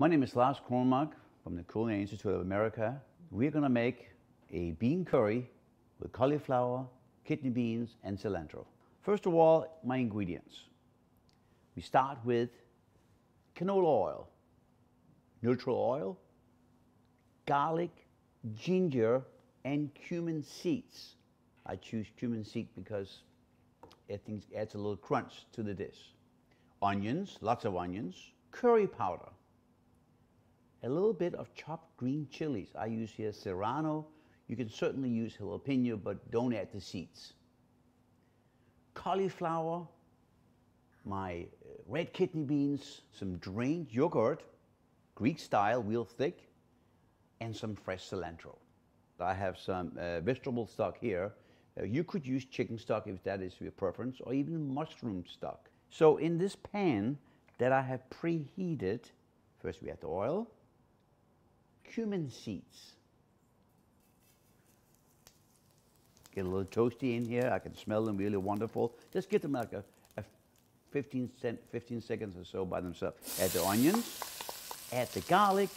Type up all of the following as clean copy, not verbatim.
My name is Lars Kronmark from the Culinary Institute of America. We're going to make a bean curry with cauliflower, kidney beans, and cilantro. First of all, my ingredients. We start with canola oil, neutral oil, garlic, ginger, and cumin seeds. I choose cumin seed because I think it adds a little crunch to the dish. Onions, lots of onions, curry powder, a little bit of chopped green chilies. I use here serrano. You can certainly use jalapeno, but don't add the seeds. Cauliflower, my red kidney beans, some drained yogurt, Greek style, real thick, and some fresh cilantro. I have some vegetable stock here. You could use chicken stock if that is your preference, or even mushroom stock. So in this pan that I have preheated, first we add the oil, cumin seeds. Get a little toasty in here. I can smell them really wonderful. Just get them like a 15 seconds or so by themselves. Add the onions, add the garlic,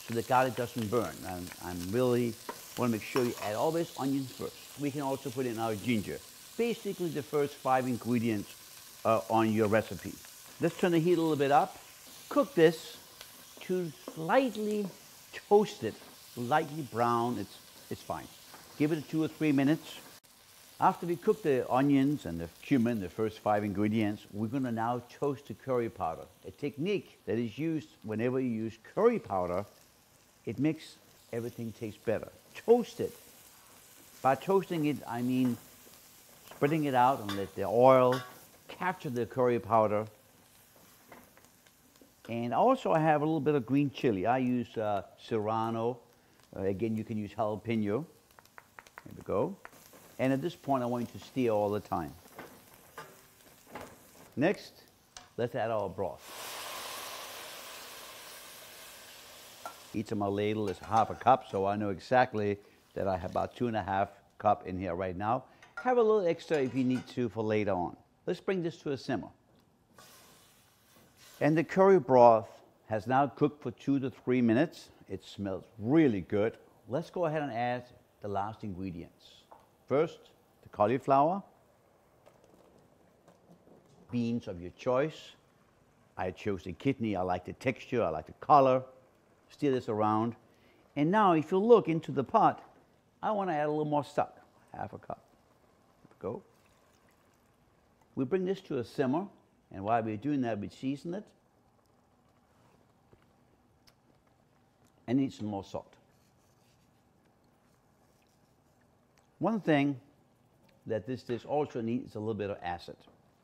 so the garlic doesn't burn. I'm really want to make sure you add all these onions first. We can also put in our ginger. Basically the first 5 ingredients on your recipe. Let's turn the heat a little bit up. Cook this to slightly toasted, lightly brown. It's fine. Give it 2 or 3 minutes. After we cook the onions and the cumin, the first 5 ingredients, we're going to now toast the curry powder. A technique that is used whenever you use curry powder. It makes everything taste better. Toast it. By toasting it, I mean spreading it out and let the oil capture the curry powder. And also I have a little bit of green chili. I use serrano. Again, you can use jalapeno. There we go. And at this point, I want you to stir all the time. Next, let's add our broth. Each of my ladle is ½ a cup, so I know exactly that I have about 2½ cups in here right now. Have a little extra if you need to for later on. Let's bring this to a simmer. And the curry broth has now cooked for 2 to 3 minutes. It smells really good. Let's go ahead and add the last ingredients. First, the cauliflower, beans of your choice. I chose the kidney. I like the texture. I like the color. Stir this around. And now if you look into the pot, I want to add a little more stock, ½ a cup. There we go. We bring this to a simmer, and while we're doing that, we season it. And need some more salt. One thing that this dish also needs is a little bit of acid.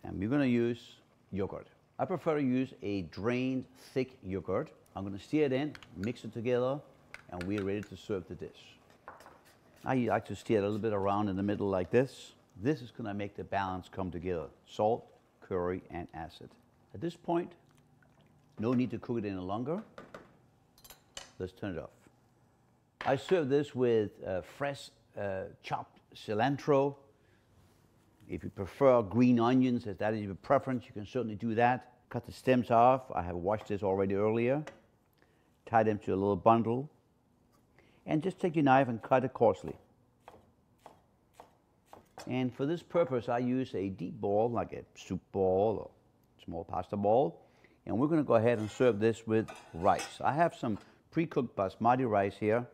And we're going to use yogurt. I prefer to use a drained, thick yogurt. I'm going to stir it in, mix it together, and we're ready to serve the dish. I like to stir it a little bit around in the middle like this. This is going to make the balance come together. Salt, curry, and acid. At this point, no need to cook it any longer. Let's turn it off. I serve this with fresh chopped cilantro. If you prefer green onions, if that is your preference, you can certainly do that. Cut the stems off. I have washed this already earlier. Tie them to a little bundle. And just take your knife and cut it coarsely. And for this purpose, I use a deep bowl, like a soup bowl or small pasta bowl. And we're going to go ahead and serve this with rice. I have some pre-cooked basmati rice here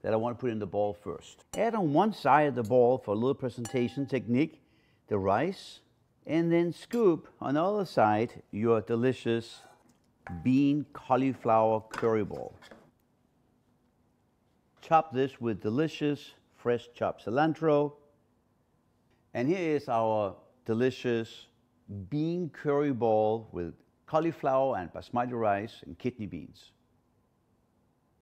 that I want to put in the bowl first. Add on one side of the bowl for a little presentation technique, the rice, and then scoop on the other side your delicious bean cauliflower curry ball. Chop this with delicious fresh chopped cilantro. And here is our delicious bean curry ball with cauliflower and basmati rice and kidney beans.